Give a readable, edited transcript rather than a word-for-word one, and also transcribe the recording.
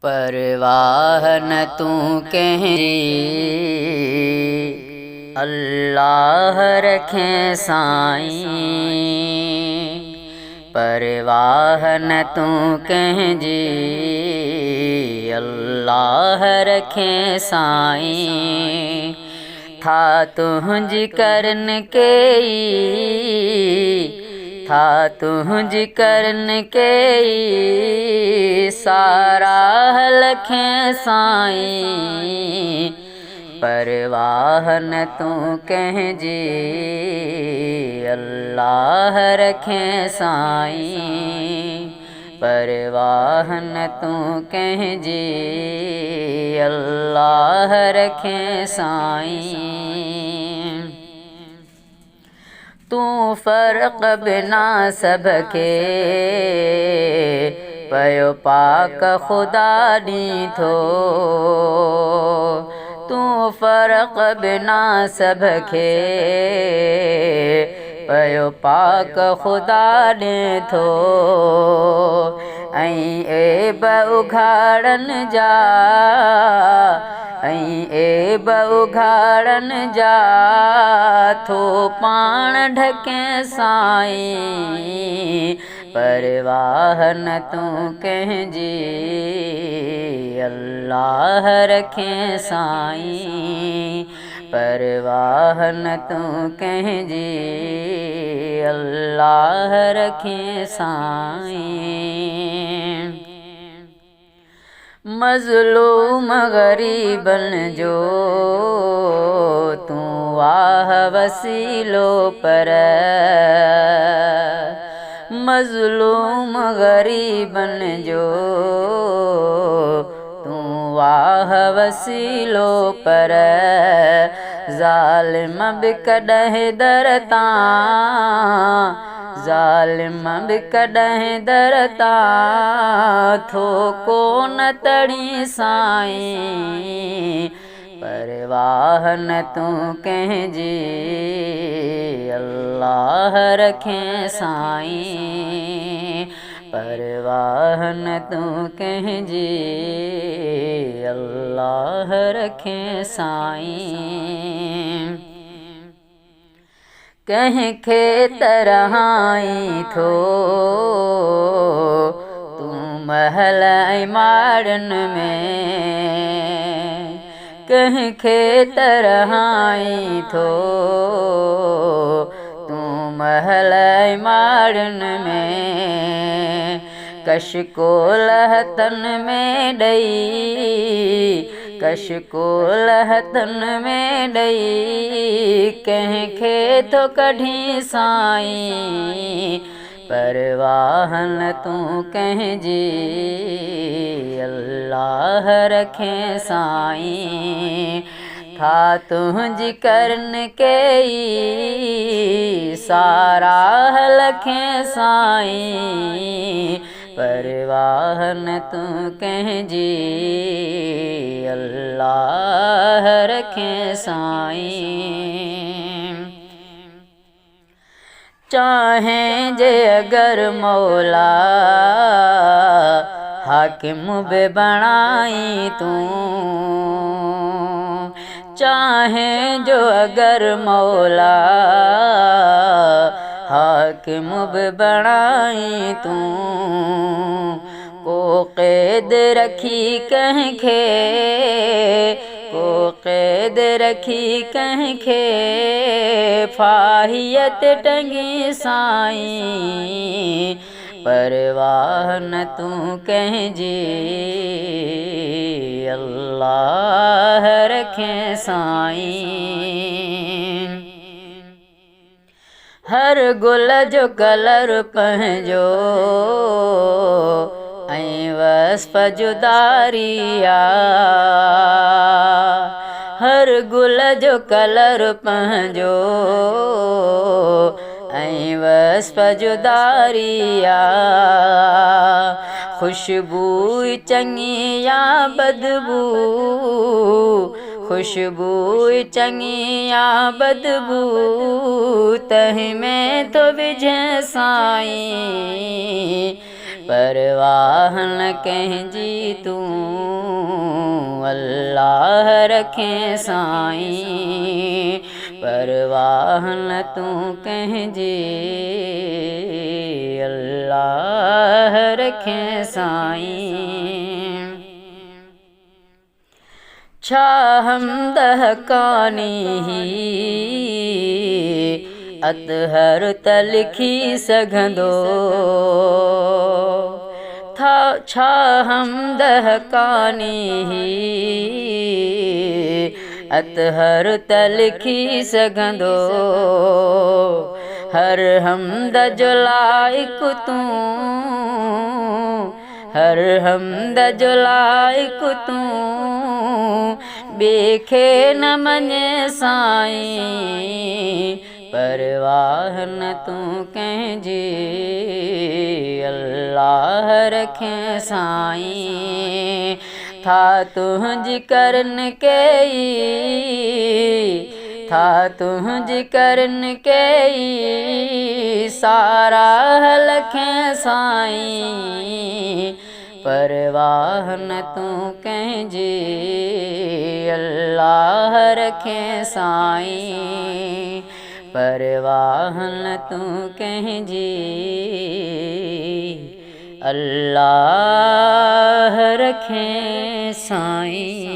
परवाह न तू कहरी अल्लाह रखें साईं। परवाह न तू कहजी अल्लाह रखें साईं। था तुझ करन के था तुझ करन के सारा लखें साईं। परवाह न तू कहजी अल्लाह रखें साईं। परवाह न तू कहजी अल्लाह रखें साईं। तू फ़र्क़ बिना सबके पयो पाक खुदा नी थो। तू फ़र्क़ बिना सबके पयो पाक खुदा ने थो। ऐं ऐब उघाड़न जा ऐब उघाड़न जा थो पाण ढकें साईं। परवाह न तू कहजी अल्लाह रखें साईं। परवाह न तू कहजी अल्लाह रखें साईं। मज़लूम गरीबन जो तू वाह वसीलो पर। मज़लूम गरीबन जो तू वाह वसीलो पर। ज़ालिम बि कॾहिं दर तां ज़ालिम बि कॾहिं दर तां थो कोन तड़ी साईं। परवाह न तू कहजी अल्लाह रखें साईं। परवाह न तू कहजी अल्लाह रखें साईं। कंहिंखे तरहाई थो तू महल ऐं माड़न में। कंहिंखे तरहाई थो तू महल ऐं माड़न में। कश को लहतन में ॾई कश को लहतन में ॾई कंहिंखे थो कढी साईं। परवाह न तू कहजी अल्लाह रखें साईं। था तुझ करन के सारा लखें साईं। परवाह न तू कहजी अल्लाह रखें साईं। चाहें जे अगर मौला हाकिम बि बणाई तू। चाहें जो अगर मौला हाकिम बि बणाई तू। को क़ैद रखी कंहिंखे को क़ैद रखी कंहिंखे फाहियत टंगी साईं। परवाह न तू कहजी अल्लाह रखें साईं। हर गुल जो कलर पंहिंजो ऐं वस्फ़ जुदारिया। हर गुल जो कलर पंहिंजो ऐं वस्फ़ जुदारिया। खुशबू चङी या बदबू खुशबू चङी या बदबू तंहिं में तो विझ साईं। परवाह न कंहिंजी तूं अल्लाह रखें साईं, परवाह न तूं कंहिंजी अल्लाह रखें साईं। छा हमद हक़ानी अतहर त लिखी सघंदो, छा हमद हक़ानी अतहर त लिखी सघंदो, हर हमद जो लाइक तूं, हर हमद जो लाइक तूं, ॿिए खे न मञे साईं, परवाह न तूं कंहिंजी अल्लाह रखें साईं। था तुंहिंजी करन कई, था तुंहिंजी करन कई साराह लखें साईं, परवाह न तूं कंहिंजी अल्लाह रखें साईं, परवाह न तूं कंहिंजी अल्लाह रखें साईं।